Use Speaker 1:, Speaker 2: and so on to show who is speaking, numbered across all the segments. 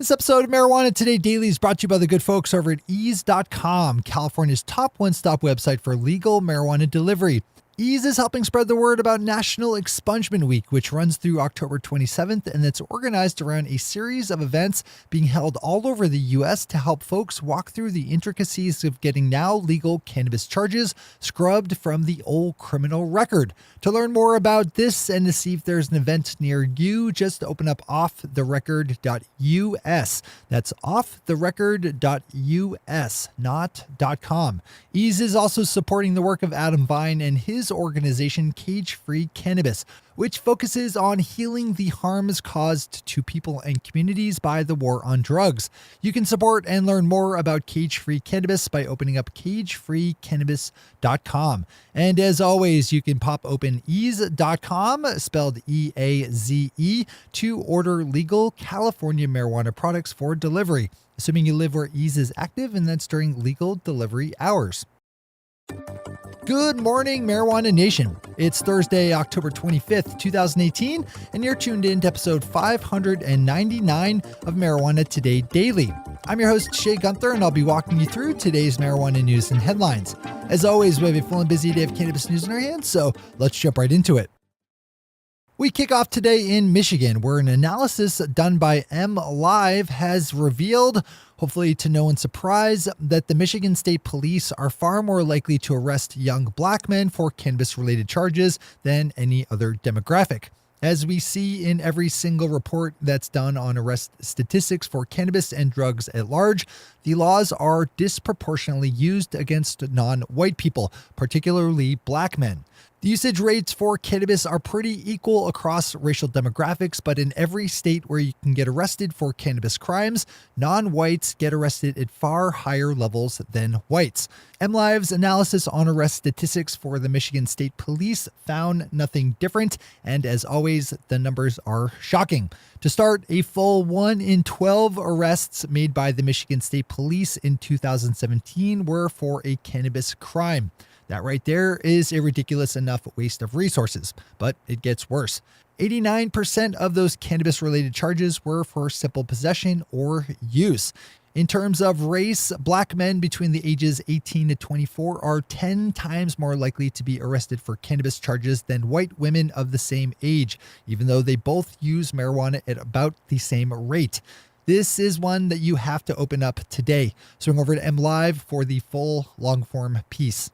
Speaker 1: This episode of Marijuana Today Daily is brought to you by the good folks over at ease.com, California's top one-stop website for legal marijuana delivery. Ease is helping spread the word about National Expungement Week, which runs through October 27th, and it's organized around a series of events being held all over the U.S. to help folks walk through the intricacies of getting now legal cannabis charges scrubbed from the old criminal record. To learn more about this and to see if there's an event near you, just open up offtherecord.us. That's offtherecord.us, not .com. Ease is also supporting the work of Adam Vine and his organization Cage-Free Cannabis, which focuses on healing the harms caused to people and communities by the war on drugs. You can support and learn more about Cage-Free Cannabis by opening up cagefreecannabis.com. And as always, you can pop open ease.com, spelled E-A-Z-E, to order legal California marijuana products for delivery, assuming you live where Ease is active, and that's during legal delivery hours. Good morning, Marijuana Nation. It's Thursday, October 25th, 2018, and you're tuned in to episode 599 of Marijuana Today Daily. I'm your host, Shay Gunther, and I'll be walking you through today's marijuana news and headlines. As always, we have a full and busy day of cannabis news in our hands, so let's jump right into it. We kick off today in Michigan, where an analysis done by MLive has revealed, hopefully to no one's surprise, that the Michigan State Police are far more likely to arrest young black men for cannabis-related charges than any other demographic. As we see in every single report that's done on arrest statistics for cannabis and drugs at large, the laws are disproportionately used against non-white people, particularly black men. The usage rates for cannabis are pretty equal across racial demographics, but in every state where you can get arrested for cannabis crimes, non-whites get arrested at far higher levels than whites. MLive's analysis on arrest statistics for the Michigan State Police found nothing different, and as always, the numbers are shocking. To start, a full 1 in 12 arrests made by the Michigan State Police in 2017 were for a cannabis crime. That right there is a ridiculous enough waste of resources, but it gets worse. 89% of those cannabis-related charges were for simple possession or use. In terms of race, black men between the ages 18 to 24 are 10 times more likely to be arrested for cannabis charges than white women of the same age, even though they both use marijuana at about the same rate. This is one that you have to open up today. Swing over to MLive for the full long-form piece.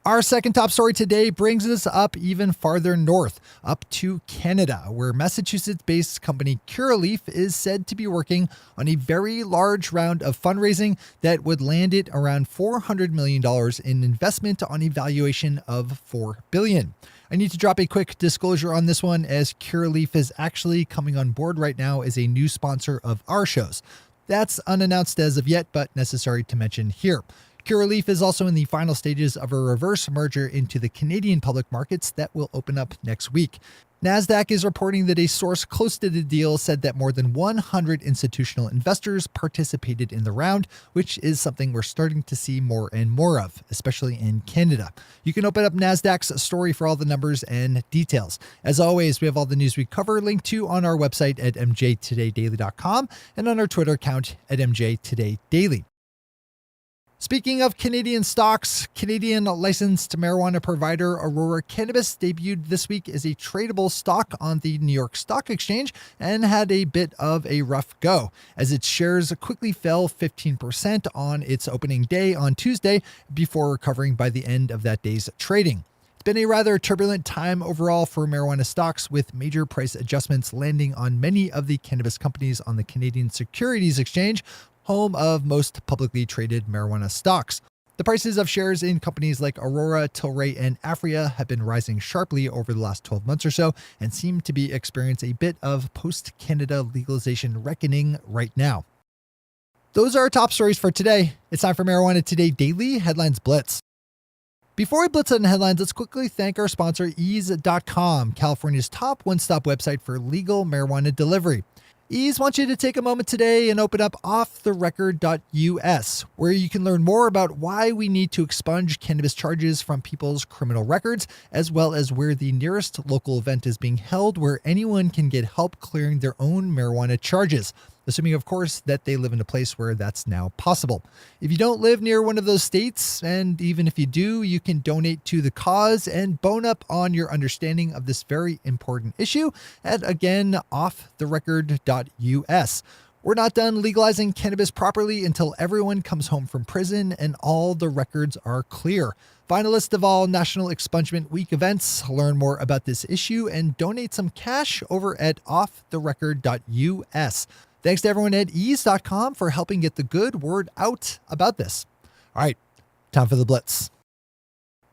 Speaker 1: Our second top story today brings us up even farther north, up to Canada, where Massachusetts-based company Curaleaf is said to be working on a very large round of fundraising that would land it around $400 million in investment on a valuation of $4 billion. I need to drop a quick disclosure on this one, as Curaleaf is actually coming on board right now as a new sponsor of our shows. That's unannounced as of yet, but necessary to mention here. Curaleaf is also in the final stages of a reverse merger into the Canadian public markets that will open up next week. Nasdaq is reporting that a source close to the deal said that more than 100 institutional investors participated in the round, which is something we're starting to see more and more of, especially in Canada. You can open up Nasdaq's story for all the numbers and details. As always, we have all the news we cover linked to on our website at mjtodaydaily.com and on our Twitter account at mjtodaydaily. Speaking of Canadian stocks, Canadian licensed marijuana provider Aurora Cannabis debuted this week as a tradable stock on the New York Stock Exchange and had a bit of a rough go, as its shares quickly fell 15% on its opening day on Tuesday before recovering by the end of that day's trading. It's been a rather turbulent time overall for marijuana stocks, with major price adjustments landing on many of the cannabis companies on the Canadian Securities Exchange, home of most publicly traded marijuana stocks. The prices of shares in companies like Aurora, Tilray, and Aphria have been rising sharply over the last 12 months or so and seem to be experiencing a bit of post-Canada legalization reckoning right now. Those are our top stories for today. It's time for Marijuana Today Daily Headlines Blitz. Before we blitz on headlines, let's quickly thank our sponsor, Ease.com, California's top one-stop website for legal marijuana delivery. Ease wants you to take a moment today and open up offtherecord.us, where you can learn more about why we need to expunge cannabis charges from people's criminal records, as well as where the nearest local event is being held where anyone can get help clearing their own marijuana charges. assuming, of course, that they live in a place where that's now possible. If you don't live near one of those states, and even if you do, you can donate to the cause and bone up on your understanding of this very important issue at, again, offtherecord.us. We're not done legalizing cannabis properly until everyone comes home from prison and all the records are clear. Find a list of all National Expungement Week events, learn more about this issue, and donate some cash over at offtherecord.us. Thanks to everyone at ease.com for helping get the good word out about this. All right, time for the Blitz.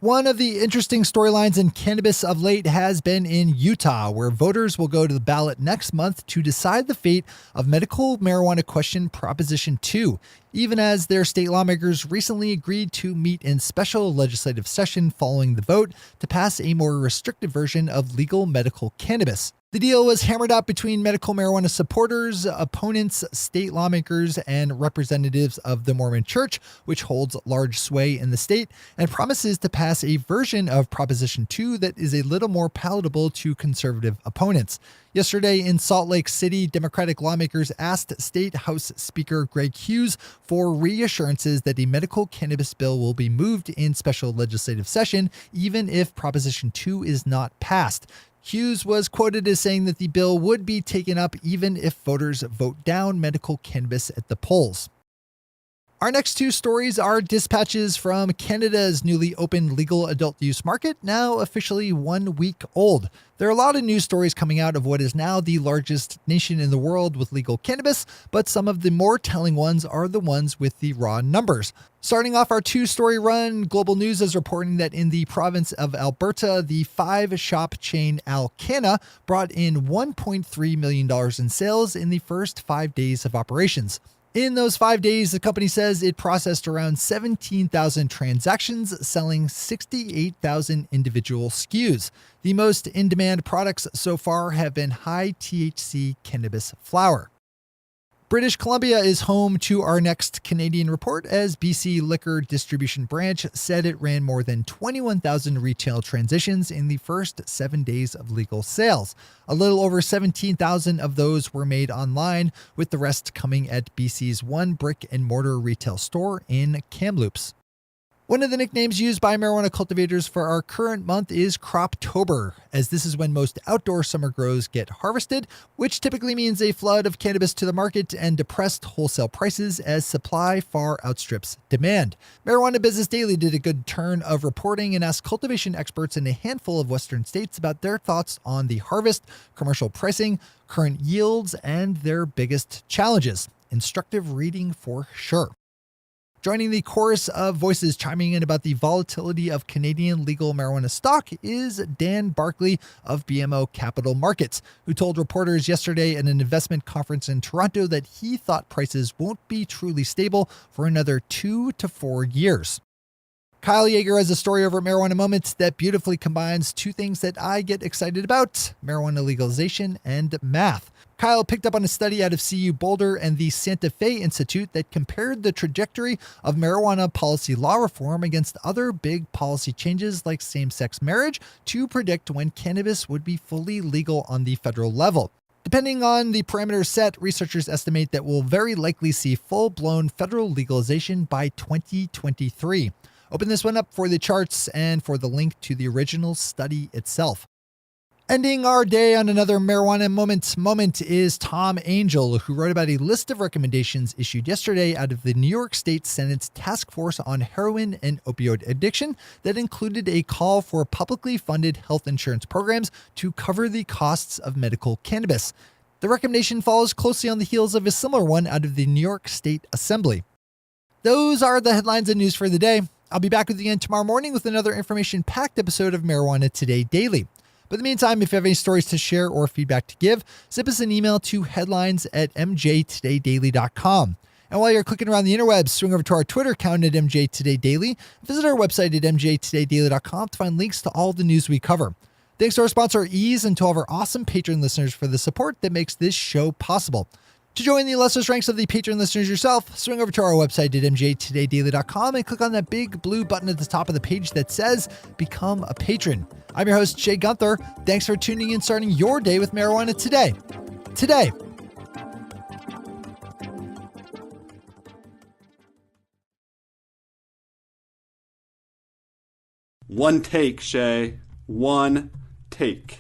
Speaker 1: One of the interesting storylines in cannabis of late has been in Utah, where voters will go to the ballot next month to decide the fate of medical marijuana question Proposition 2, even as their state lawmakers recently agreed to meet in special legislative session following the vote to pass a more restrictive version of legal medical cannabis. The deal was hammered out between medical marijuana supporters, opponents, state lawmakers, and representatives of the Mormon Church, which holds large sway in the state, and promises to pass a version of Proposition 2 that is a little more palatable to conservative opponents. Yesterday in Salt Lake City, Democratic lawmakers asked State House Speaker Greg Hughes for reassurances that a medical cannabis bill will be moved in special legislative session, even if Proposition 2 is not passed. Hughes was quoted as saying that the bill would be taken up even if voters vote down medical cannabis at the polls. Our next two stories are dispatches from Canada's newly opened legal adult use market, now officially 1 week old. There are a lot of news stories coming out of what is now the largest nation in the world with legal cannabis, but some of the more telling ones are the ones with the raw numbers. Starting off our two-story run, Global News is reporting that in the province of Alberta, the 5-shop chain Alcanna brought in $1.3 million in sales in the first 5 days of operations. In those 5 days, the company says it processed around 17,000 transactions, selling 68,000 individual SKUs. The most in-demand products so far have been high-THC cannabis flower. British Columbia is home to our next Canadian report, as BC Liquor Distribution Branch said it ran more than 21,000 retail transitions in the first 7 days of legal sales. A little over 17,000 of those were made online, with the rest coming at BC's one brick-and-mortar retail store in Kamloops. One of the nicknames used by marijuana cultivators for our current month is Croptober, as this is when most outdoor summer grows get harvested, which typically means a flood of cannabis to the market and depressed wholesale prices as supply far outstrips demand. Marijuana Business Daily did a good turn of reporting and asked cultivation experts in a handful of Western states about their thoughts on the harvest, commercial pricing, current yields, and their biggest challenges. Instructive reading for sure. Joining the chorus of voices chiming in about the volatility of Canadian legal marijuana stock is Dan Barkley of BMO Capital Markets, who told reporters yesterday at an investment conference in Toronto that he thought prices won't be truly stable for another 2 to 4 years. Kyle Yeager has a story over at Marijuana Moments that beautifully combines two things that I get excited about: marijuana legalization and math. Kyle picked up on a study out of CU Boulder and the Santa Fe Institute that compared the trajectory of marijuana policy law reform against other big policy changes like same-sex marriage to predict when cannabis would be fully legal on the federal level. Depending on the parameters set, researchers estimate that we'll very likely see full-blown federal legalization by 2023. Open this one up for the charts and for the link to the original study itself. Ending our day on another marijuana moment is Tom Angel, who wrote about a list of recommendations issued yesterday out of the New York State Senate's Task Force on Heroin and Opioid Addiction that included a call for publicly funded health insurance programs to cover the costs of medical cannabis. The recommendation follows closely on the heels of a similar one out of the New York State Assembly. Those are the headlines and news for the day. I'll be back with you again tomorrow morning with another information-packed episode of Marijuana Today Daily. But in the meantime, if you have any stories to share or feedback to give, zip us an email to headlines@mjtodaydaily.com. And while you're clicking around the interwebs, swing over to our Twitter account at MJTodayDaily. Visit our website at mjtodaydaily.com to find links to all the news we cover. Thanks to our sponsor, Ease, and to all of our awesome Patreon listeners for the support that makes this show possible. To join the illustrious ranks of the Patreon listeners yourself, swing over to our website at mjtodaydaily.com and click on that big blue button at the top of the page that says Become a Patron. I'm your host, Shay Gunther. Thanks for tuning in, starting your day with marijuana today.
Speaker 2: One take, Shay. One take.